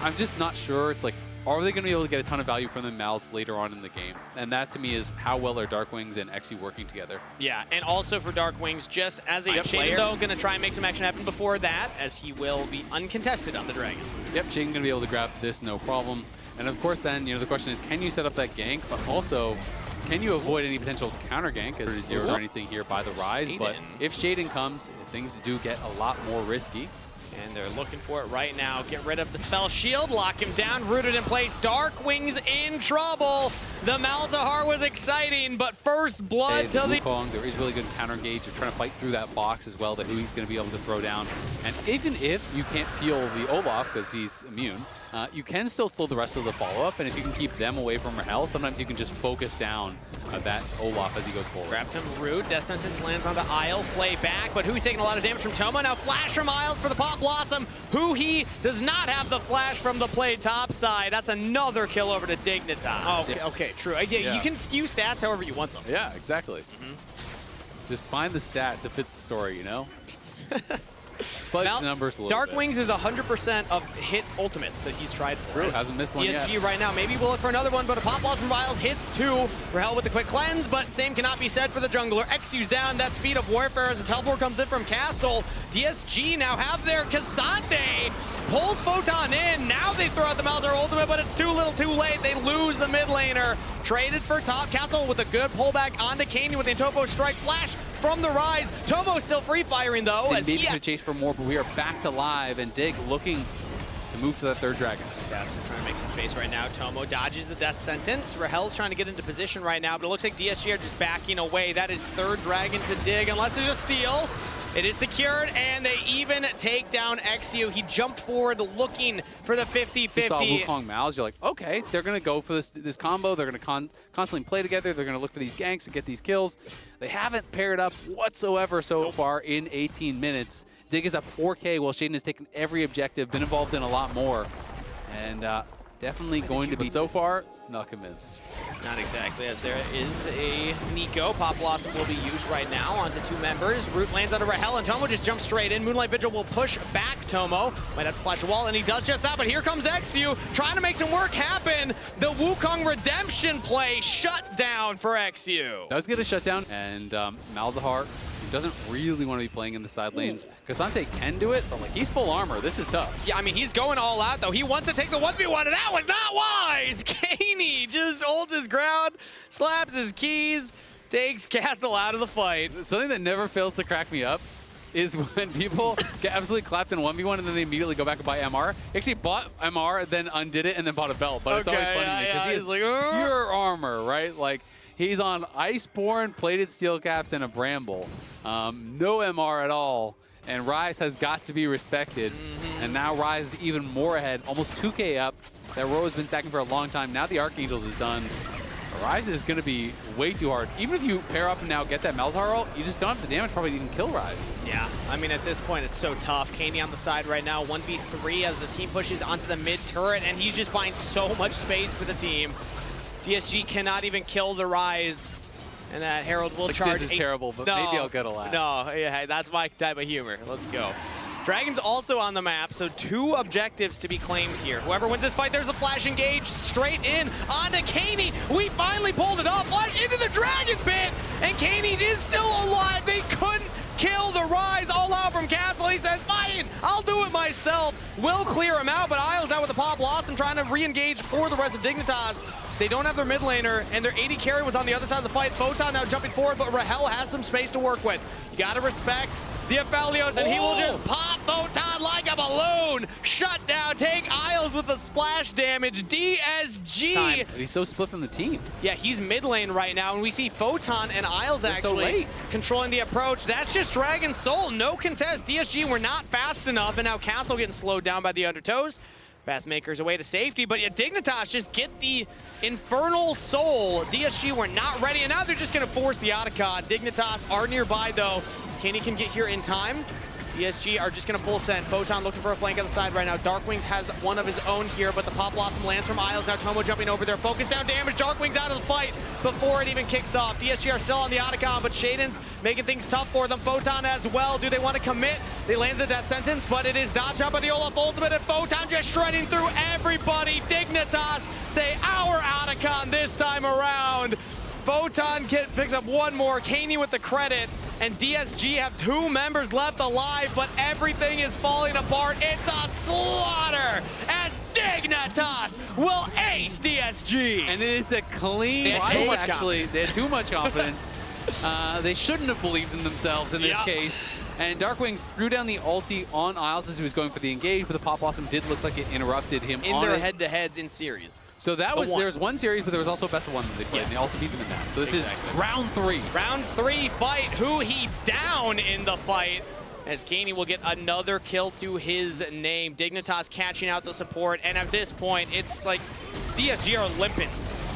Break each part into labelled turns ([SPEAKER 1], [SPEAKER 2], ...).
[SPEAKER 1] I'm just not sure. It's like, are they going to be able to get a ton of value from the Mals later on in the game? And that to me is how well are Darkwings and XU working together.
[SPEAKER 2] Yeah, and also for Darkwings, just as a player, though, going to try and make some action happen before that, as he will be uncontested on the Dragon.
[SPEAKER 1] Yep, Shaden going to be able to grab this, no problem. And of course then, the question is, can you set up that gank? But also, can you avoid any potential counter gank as zeros or anything here by the Rise? But if Shaden comes, things do get a lot more risky.
[SPEAKER 2] And they're looking for it right now. Get rid of the spell shield, lock him down, rooted in place. Darkwings in trouble. The Malzahar was exciting, but first blood to the
[SPEAKER 1] Wukong. There is really good counter engage. They're trying to fight through that box as well, that who he's going to be able to throw down. And even if you can't peel the Olaf because he's immune, you can still kill the rest of the follow-up. And if you can keep them away from Rahel, sometimes you can just focus down that Olaf as he goes forward.
[SPEAKER 2] Grabbed him, root. Death Sentence lands onto Isle. Flay back, but Hui's taking a lot of damage from Tomo. Now flash from Isles for the Pop Blossom. Hui does not have the flash from the play top side. That's another kill over to Dignitas. Oh, okay, true. Yeah, you can skew stats however you want them.
[SPEAKER 1] Yeah, exactly. Just find the stat to fit the story, you know? Fudge the numbers a little
[SPEAKER 2] Darkwings is 100% of hit ultimates that he's tried for.
[SPEAKER 1] True, hasn't missed one yet.
[SPEAKER 2] DSG right now, maybe we'll look for another one, but a Pop Blossom from Isles hits 2. Rahel with the quick cleanse, but same cannot be said for the jungler. XU's down, that's Feet of Warfare as the teleport comes in from Castle. DSG now have their Cassante. Pulls Photon in, now they throw out the Malzahar ultimate, but it's too little too late. They lose the mid laner. Traded for top. Castle with a good pullback onto Kaney with the Topo strike flash from the Rise. Tomo still free firing though.
[SPEAKER 1] As he's gonna chase for more, but we are back to live, and Dig looking to move to that third dragon.
[SPEAKER 2] Yeah, so trying to make some space right now. Tomo dodges the death sentence. Rahel's trying to get into position right now, but it looks like DSG are just backing away. That is third dragon to Dig, unless there's a steal. It is secured, and they even take down XU. He jumped forward looking for the 50-50.
[SPEAKER 1] You saw Wukong Mals, you're like, okay, they're going to go for this combo. They're going to constantly play together. They're going to look for these ganks and get these kills. They haven't paired up whatsoever so far in 18 minutes. Dig is up 4K while Shaden has taken every objective, been involved in a lot more. And definitely going to be, so far, not convinced.
[SPEAKER 2] Not exactly, as there is a Nico. Pop Blossom will be used right now onto 2 members. Root lands onto Rahel, and Tomo just jumps straight in. Moonlight Vigil will push back Tomo. Might have to flash a wall, and he does just that, but here comes XU, trying to make some work happen. The Wukong redemption play shut down for XU.
[SPEAKER 1] That was going to shut down, and Malzahar doesn't really want to be playing in the side lanes. Cassante can do it, but like, he's full armor. This is tough.
[SPEAKER 2] Yeah, I mean, he's going all out, though. He wants to take the 1v1, and that was not wise! Kaney just holds his ground, slaps his keys, takes Castle out of the fight.
[SPEAKER 1] Something that never fails to crack me up is when people get absolutely clapped in 1v1 and then they immediately go back and buy MR. He actually bought MR, then undid it, and then bought a belt. But it's always funny because he's like, pure armor, right? Like, he's on Iceborne, plated steel caps, and a Bramble. No MR at all. And Rise has got to be respected. And now Rise is even more ahead, almost 2K up. That row has been stacking for a long time. Now the Archangels is done. Rise is going to be way too hard. Even if you pair up and now get that Malzahar ult, you just don't have the damage probably to even kill Rise.
[SPEAKER 2] Yeah, I mean, at this point, it's so tough. Kaney on the side right now, 1v3 as the team pushes onto the mid turret, and he's just buying so much space for the team. DSG cannot even kill the Rise, and that Herald will charge.
[SPEAKER 1] This is terrible, but maybe I'll get a laugh.
[SPEAKER 2] No, yeah, that's my type of humor. Let's go. Dragon's also on the map, so 2 objectives to be claimed here. Whoever wins this fight, there's a flash engage straight in onto Kaney. We finally pulled it off. Flash into the Dragon Pit, and Kaney is still alive. They couldn't kill the Rise all out from Castle. He says, fine, I'll do it myself. Will clear him out, but Isles out with the Pop Blossom trying to re-engage for the rest of Dignitas. They don't have their mid laner, and their AD carry was on the other side of the fight. Photon now jumping forward, but Rahel has some space to work with. You gotta respect the Aphelios, and he will just pop Photon like a balloon. Shut down, take Isles with the splash damage. DSG.
[SPEAKER 1] He's so split from the team.
[SPEAKER 2] Yeah, he's mid lane right now, and we see Photon and Isles actually controlling the approach. That's just Dragon Soul, no contest. DSG were not fast enough, and now Castle getting slowed down by the Undertows. Pathmaker's away to safety, but yeah, Dignitas just get the Infernal Soul. DSG were not ready, and now they're just going to force the Otacon. Dignitas are nearby, though. Kaney can get here in time. DSG are just going to full send. Photon looking for a flank on the side right now. Darkwings has one of his own here, but the Pop Blossom lands from Isles. Now Tomo jumping over there. Focus down damage. Darkwings out of the fight before it even kicks off. DSG are still on the Otacon, but Shaden's making things tough for them. Photon as well. Do they want to commit? They land the death sentence, but it is dodged out by the Olaf ultimate, and Photon just shredding through everybody. Dignitas say our Otacon this time around. Photon picks up one more. Caney with the credit. And DSG have 2 members left alive, but everything is falling apart. It's a slaughter as Dignitas will ace DSG.
[SPEAKER 1] And it is a clean
[SPEAKER 2] ace,
[SPEAKER 1] actually. They had too much confidence. They shouldn't have believed in themselves in this case. And Darkwings threw down the ulti on Isles as he was going for the engage, but the Pop Blossom did look like it interrupted him
[SPEAKER 2] in their head-to-heads in series.
[SPEAKER 1] So that was, there was one series, but there was also a best of one that they played, and they also beat them in that. So this is round 3.
[SPEAKER 2] Round 3 fight. Who he down in the fight, as Caney will get another kill to his name. Dignitas catching out the support, and at this point, it's like DSG are limping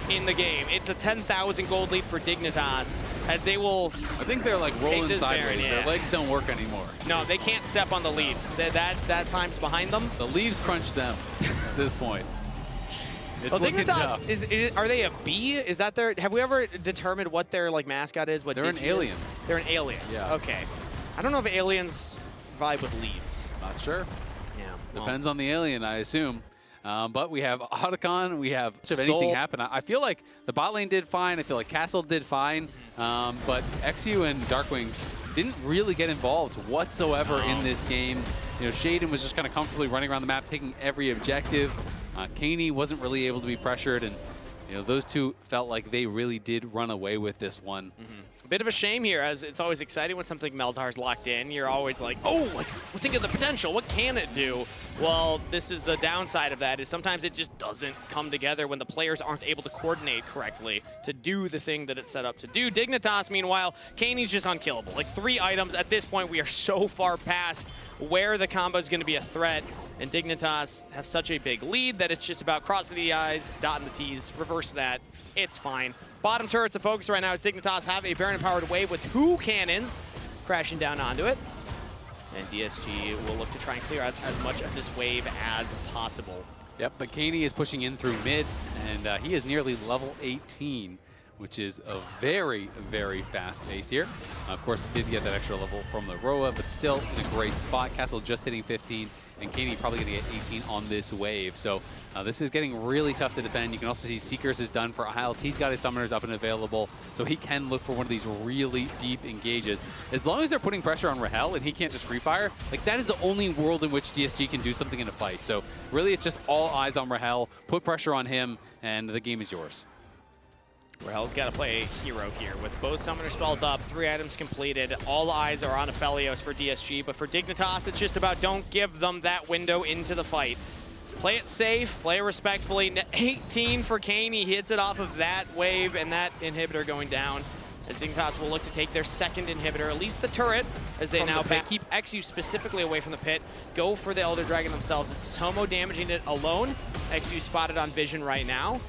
[SPEAKER 2] in the game. It's a 10,000 gold lead for Dignitas, as they will...
[SPEAKER 1] I think they're like rolling sideways. Their legs don't work anymore.
[SPEAKER 2] No, they can't step on the leaves. That time's behind them.
[SPEAKER 1] The leaves crunch them at this point. It's
[SPEAKER 2] well, Dignitas, are they a bee? Is that their... Have we ever determined what their like mascot is? What
[SPEAKER 1] they're an alien.
[SPEAKER 2] They're an alien.
[SPEAKER 1] Yeah.
[SPEAKER 2] Okay. I don't know if aliens vibe with leaves.
[SPEAKER 1] Not sure.
[SPEAKER 2] Yeah.
[SPEAKER 1] Depends on the alien, I assume. But we have Otacon, we have if anything happen. I feel like the bot lane did fine. I feel like Castle did fine. But XU and Darkwings didn't really get involved whatsoever in this game. You know, Shaden was just kind of comfortably running around the map, taking every objective. Caney wasn't really able to be pressured, and you know, those two felt like they really did run away with this one.
[SPEAKER 2] A bit of a shame here, as it's always exciting when something Melzar's locked in. You're always like, oh, like, we're thinking of the potential. What can it do? Well, this is the downside of that, is sometimes it just doesn't come together when the players aren't able to coordinate correctly to do the thing that it's set up to do. Dignitas, meanwhile, Caney's just unkillable. Like 3 items. At this point, we are so far past where the combo is going to be a threat. And Dignitas have such a big lead that it's just about crossing the I's, dotting the T's, reverse that. It's fine. Bottom turret's a focus right now as Dignitas have a Baron-empowered wave with 2 cannons crashing down onto it. And DSG will look to try and clear out as much of this wave as possible.
[SPEAKER 1] Yep, but Caney is pushing in through mid, and he is nearly level 18, which is a very, very fast pace here. Of course, did get that extra level from the Roa, but still in a great spot. Castle just hitting 15, and Caney probably going to get 18 on this wave. So this is getting really tough to defend. You can also see Seekers is done for Isles. He's got his summoners up and available, so he can look for one of these really deep engages. As long as they're putting pressure on Rahel and he can't just free fire, like that is the only world in which DSG can do something in a fight. So really it's just all eyes on Rahel, put pressure on him, and the game is yours.
[SPEAKER 2] Rahel's got to play a hero here with both summoner spells up, 3 items completed. All eyes are on Aphelios for DSG, but for Dignitas, it's just about don't give them that window into the fight. Play it safe, play it respectfully. 18 for Caney, he hits it off of that wave and that inhibitor going down. As Dignitas will look to take their second inhibitor, at least the turret, as they now keep XU specifically away from the pit. Go for the Elder Dragon themselves. It's Tomo damaging it alone. XU spotted on Vision right now.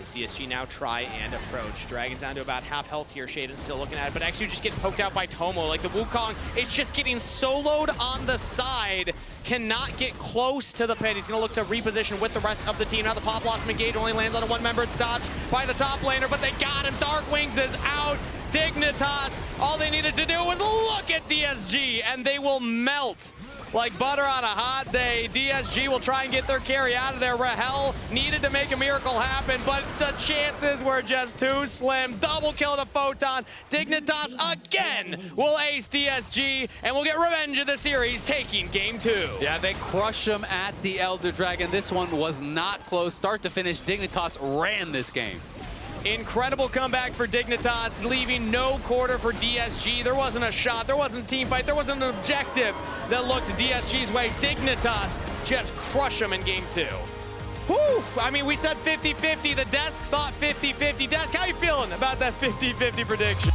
[SPEAKER 2] As DSG now try and approach. Dragon's down to about half health here. Shaden's still looking at it, but XU just getting poked out by Tomo. Like the Wukong, it's just getting soloed on the side. Cannot get close to the pit. He's gonna look to reposition with the rest of the team. Now the Pop Blossom engage only lands on a 1-member. It's dodged by the top laner, but they got him. Darkwings is out. Dignitas, all they needed to do was look at DSG, and they will melt like butter on a hot day. DSG will try and get their carry out of there. Rahel needed to make a miracle happen, but the chances were just too slim. Double kill to Photon. Dignitas again will ace DSG, and will get revenge of the series, taking game 2.
[SPEAKER 1] Yeah, they crush him at the Elder Dragon. This one was not close. Start to finish, Dignitas ran this game.
[SPEAKER 2] Incredible comeback for Dignitas, leaving no quarter for DSG. There wasn't a shot, there wasn't a team fight, there wasn't an objective that looked DSG's way. Dignitas just crush them in game 2. Whew, I mean, we said 50-50. The desk thought 50-50. Desk, how you feeling about that 50-50 prediction?